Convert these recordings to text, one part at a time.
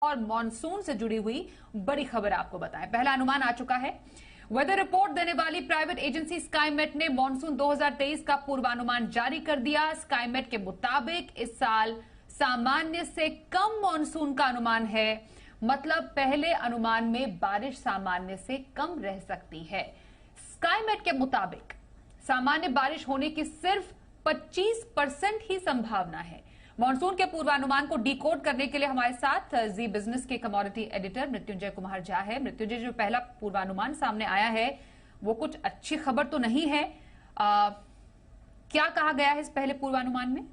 और मॉनसून से जुड़ी हुई बड़ी खबर आपको बताएं। पहला अनुमान आ चुका है। वेदर रिपोर्ट देने वाली प्राइवेट एजेंसी स्काईमेट ने मॉनसून 2023 का पूर्वानुमान जारी कर दिया। स्काईमेट के मुताबिक इस साल सामान्य से कम मॉनसून का अनुमान है, मतलब पहले अनुमान में बारिश सामान्य से कम रह सकती है। स्काईमेट के मुताबिक सामान्य बारिश होने की सिर्फ 25% ही संभावना है। मॉनसून के पूर्वानुमान को डिकोड करने के लिए हमारे साथ जी बिजनेस के कमोडिटी एडिटर मृत्युंजय कुमार झा है। मृत्युंजय, जो पहला पूर्वानुमान सामने आया है वो कुछ अच्छी खबर तो नहीं है। क्या कहा गया है इस पहले पूर्वानुमान में?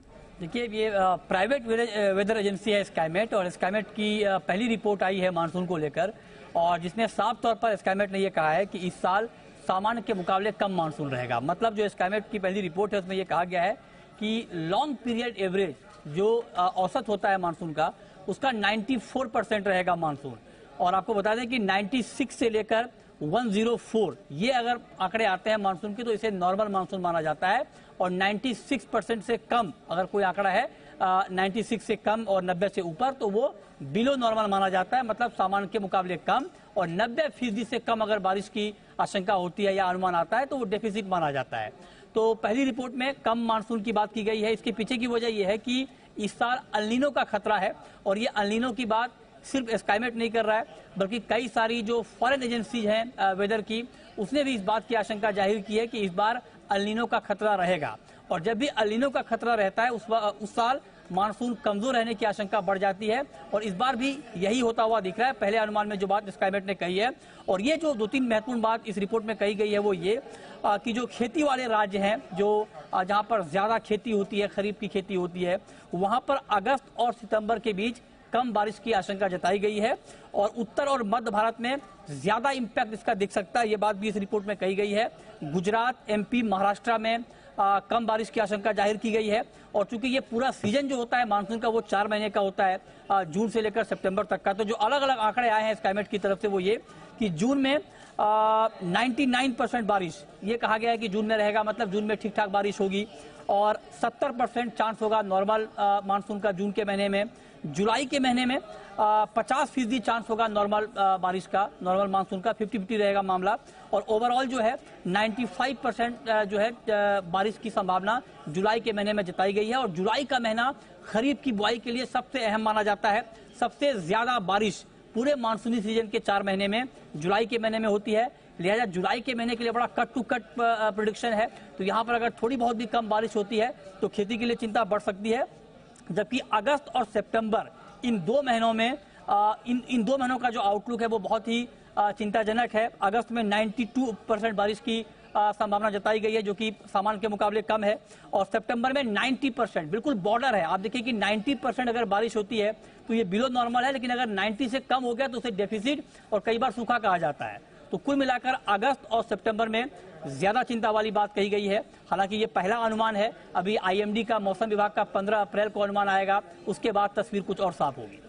देखिए, ये प्राइवेट वेदर एजेंसी है स्काईमेट, और स्काईमेट की पहली रिपोर्ट आई है मानसून को लेकर, और जिसने साफ तौर पर स्काईमेट ने यह कहा है कि इस साल सामान्य के मुकाबले कम मानसून रहेगा। मतलब जो स्काईमेट की पहली रिपोर्ट है उसमें यह कहा गया है कि लॉन्ग पीरियड एवरेज जो औसत होता है मानसून का, उसका 94% रहेगा मानसून। और आपको बता दें कि 96 से लेकर 104 ये अगर आंकड़े आते हैं मानसून के तो इसे नॉर्मल मानसून माना जाता है। और 96% से कम अगर कोई आंकड़ा है 96 से कम और 90 से ऊपर तो वो बिलो नॉर्मल माना जाता है, मतलब सामान्य के मुकाबले कम। और 90% से कम अगर बारिश की आशंका होती है या अनुमान आता है तो वो डेफिसिट माना जाता है। तो पहली रिपोर्ट में कम मानसून की बात की गई है। इसके पीछे की वजह यह है कि इस साल अल नीनो का खतरा है, और ये अल नीनो की बात सिर्फ स्काईमेट नहीं कर रहा है बल्कि कई सारी जो फॉरेन एजेंसी हैं वेदर की, उसने भी इस बात की आशंका जाहिर की है कि इस बार अल नीनो का खतरा रहेगा। और जब भी अल नीनो का खतरा रहता है उस साल मानसून कमजोर रहने की आशंका बढ़ जाती है, और इस बार भी यही होता हुआ दिख रहा है। पहले अनुमान में जो बात स्काईमेट ने कही है, और ये जो 2-3 महत्वपूर्ण बात इस रिपोर्ट में कही गई है वो ये कि जो खेती वाले राज्य हैं, जो जहां पर ज्यादा खेती होती है, खरीफ की खेती होती है, वहां पर अगस्त और सितंबर के बीच कम बारिश की आशंका जताई गई है। और उत्तर और मध्य भारत में ज्यादा इंपैक्ट इसका दिख सकता है, ये बात भी इस रिपोर्ट में कही गई है। गुजरात, एमपी, महाराष्ट्र में कम बारिश की आशंका जाहिर की गई है। और चूंकि ये पूरा सीजन जो होता है मानसून का वो 4 महीने का होता है, जून से लेकर सितंबर तक का, तो जो अलग अलग आंकड़े आए हैं स्काईमेट की तरफ से वो ये कि जून में 99% बारिश ये कहा गया है कि जून में रहेगा, मतलब जून में ठीक ठाक बारिश होगी। और 70% चांस होगा नॉर्मल मानसून का जून के महीने में। जुलाई के महीने में 50% चांस होगा नॉर्मल बारिश का, नॉर्मल मानसून का 50-50 रहेगा मामला। और ओवरऑल जो है 95% जो है बारिश की संभावना जुलाई के महीने में जताई गई है। और जुलाई का महीना खरीफ की बुआई के लिए सबसे अहम माना जाता है। सबसे ज्यादा बारिश पूरे मानसूनी सीजन के 4 महीने में जुलाई के महीने में होती है, लिहाजा जुलाई के महीने के लिए बड़ा कट टू कट प्रेडिक्शन है। तो यहाँ पर अगर थोड़ी बहुत भी कम बारिश होती है तो खेती के लिए चिंता बढ़ सकती है। जबकि अगस्त और सितंबर इन 2 महीनों में इन 2 महीनों का जो आउटलुक है वो बहुत ही चिंताजनक है। अगस्त में 92% बारिश की संभावना जताई गई है, जो कि सामान्य के मुकाबले कम है। और सितंबर में 90%, बिल्कुल बॉर्डर है। आप देखिए कि 90% अगर बारिश होती है तो ये बिलो नॉर्मल है, लेकिन अगर 90 से कम हो गया तो उसे डेफिसिट और कई बार सूखा कहा जाता है। तो कुल मिलाकर अगस्त और सितंबर में ज्यादा चिंता वाली बात कही गई है। हालांकि ये पहला अनुमान है, अभी आईएमडी का मौसम विभाग का 15 अप्रैल को अनुमान आएगा, उसके बाद तस्वीर कुछ और साफ होगी।